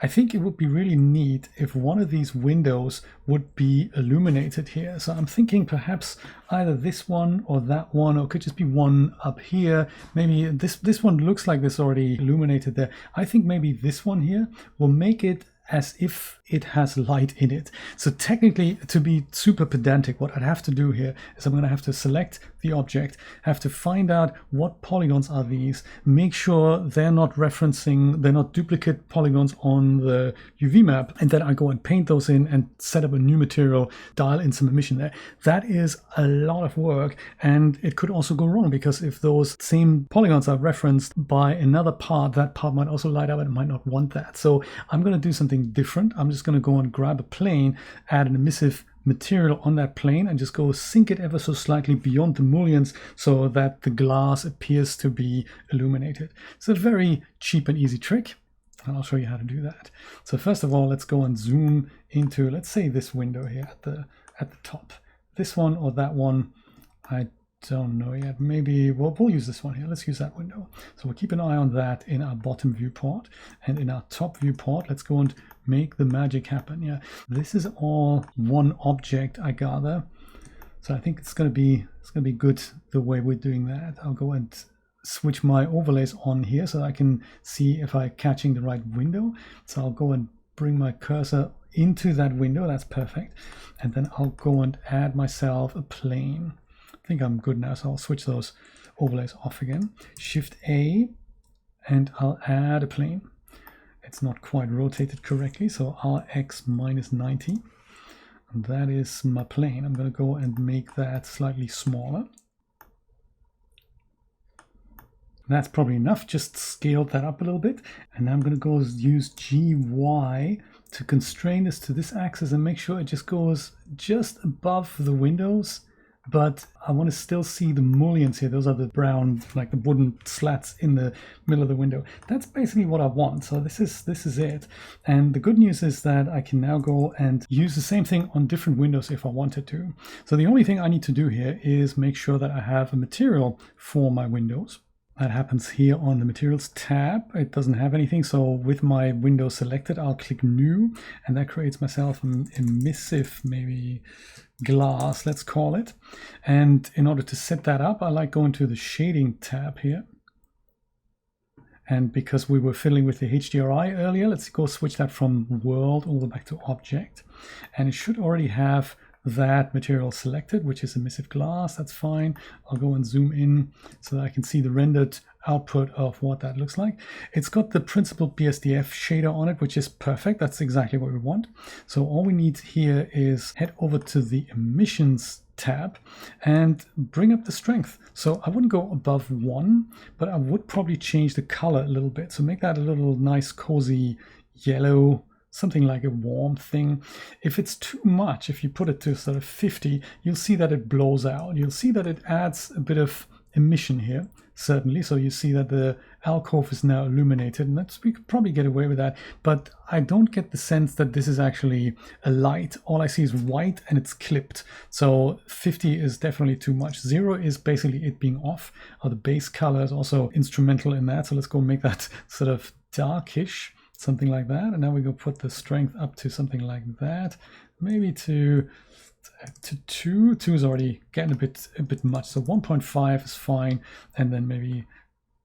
I think it would be really neat if one of these windows would be illuminated here. So I'm thinking perhaps either this one or that one, or it could just be one up here. Maybe this one looks like this already illuminated there. I think maybe this one here will make it as if it has light in it. So technically, to be super pedantic, what I'd have to do here is I'm going to have to select the object, have to find out what polygons are these, make sure they're not duplicate polygons on the UV map, and then I go and paint those in and set up a new material, dial in some emission there. That is a lot of work, and it could also go wrong, because if those same polygons are referenced by another part, that part might also light up and might not want that. So I'm going to do something different. I'm just going to go and grab a plane, add an emissive material on that plane, and just go sink it ever so slightly beyond the mullions so that the glass appears to be illuminated. It's a very cheap and easy trick, and I'll show you how to do that. So first of all, let's go and zoom into, let's say, this window here at the top. This one or that one, I don't know yet. Maybe we'll use this one here. Let's use that window. So we'll keep an eye on that in our bottom viewport, and in our top viewport, let's go and make the magic happen. Yeah, this is all one object, I gather. So I think it's gonna be good the way we're doing that. I'll go and switch my overlays on here so that I can see if I'm catching the right window. So I'll go and bring my cursor into that window. That's perfect. And then I'll go and add myself a plane. I think I'm good now, so I'll switch those overlays off again. Shift A, and I'll add a plane. It's not quite rotated correctly, so RX -90. And that is my plane. I'm going to go and make that slightly smaller. That's probably enough. Just scaled that up a little bit. And now I'm going to go use GY to constrain this to this axis and make sure it just goes just above the windows. But I want to still see the mullions here. Those are the brown, like the wooden slats in the middle of the window. That's basically what I want. So this is it. And the good news is that I can now go and use the same thing on different windows if I wanted to. So the only thing I need to do here is make sure that I have a material for my windows. That happens here on the materials tab. It doesn't have anything. So with my window selected, I'll click new, and that creates myself an emissive, maybe glass, let's call it. And in order to set that up, I like going to the shading tab here. And because we were fiddling with the HDRI earlier, let's go switch that from world all the way back to object. And it should already have that material selected, which is emissive glass. That's fine. I'll go and zoom in so that I can see the rendered output of what that looks like. It's got the principal BSDF shader on it, which is perfect. That's exactly what we want. So all we need here is head over to the emissions tab and bring up the strength. So I wouldn't go above 1, but I would probably change the color a little bit. So make that a little nice cozy yellow, something like a warm thing. If it's too much, if you put it to sort of 50, you'll see that it blows out. You'll see that it adds a bit of emission here, certainly. So you see that the alcove is now illuminated, and we could probably get away with that. But I don't get the sense that this is actually a light. All I see is white and it's clipped. So 50 is definitely too much. 0 is basically it being off. The base color is also instrumental in that. So let's go make that sort of darkish. Something like that. And now we go put the strength up to something like that. Maybe to 2. 2 is already getting a bit much. So 1.5 is fine. And then maybe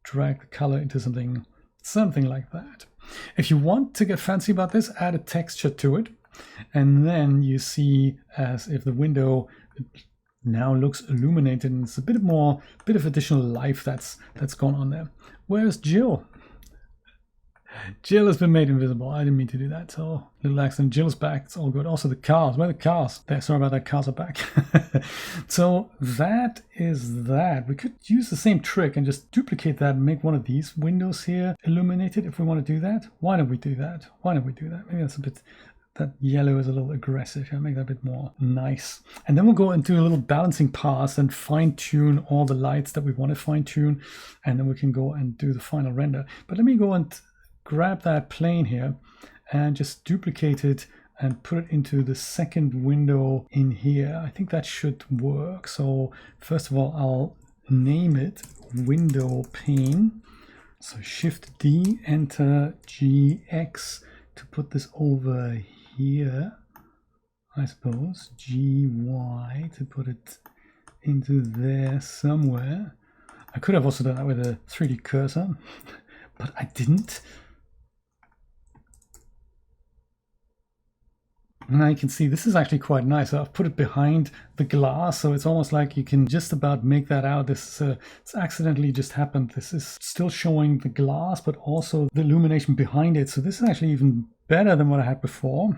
drag the color into something like that. If you want to get fancy about this, add a texture to it. And then you see as if the window now looks illuminated, and it's a bit of additional life that's gone on there. Where's Jill? Jill has been made invisible. I didn't mean to do that. So little accident. Jill's back. It's all good. Also the cars. Where are the cars? Sorry about that. Cars are back. So that is that. We could use the same trick and just duplicate that and make one of these windows here illuminated if we want to do that. Why don't we do that? Maybe that's a bit... That yellow is a little aggressive. I'll make that a bit more nice. And then we'll go and do a little balancing pass and fine tune all the lights that we want to fine tune. And then we can go and do the final render. But let me go and grab that plane here and just duplicate it and put it into the second window in here. I think that should work. So first of all, I'll name it window pane. So Shift D, enter GX to put this over here, I suppose. GY to put it into there somewhere. I could have also done that with a 3D cursor, but I didn't. And now you can see this is actually quite nice. So I've put it behind the glass, so it's almost like you can just about make that out. This it's accidentally just happened. This is still showing the glass, but also the illumination behind it. So this is actually even better than what I had before.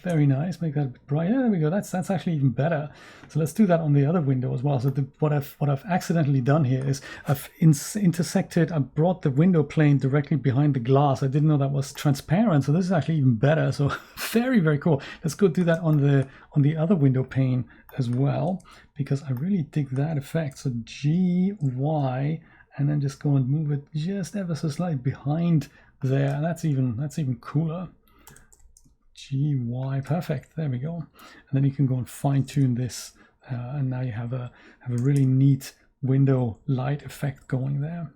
Very nice. Make that a bit brighter. Yeah, there we go. That's actually even better. So let's do that on the other window as well. So what I've accidentally done here is I've intersected. I brought the window plane directly behind the glass. I didn't know that was transparent. So this is actually even better. So very, very cool. Let's go do that on the other window pane as well, because I really dig that effect. So GY, and then just go and move it just ever so slightly behind there, and that's even cooler. GY, perfect. There we go. And then you can go and fine tune this, and now you have a really neat window light effect going there.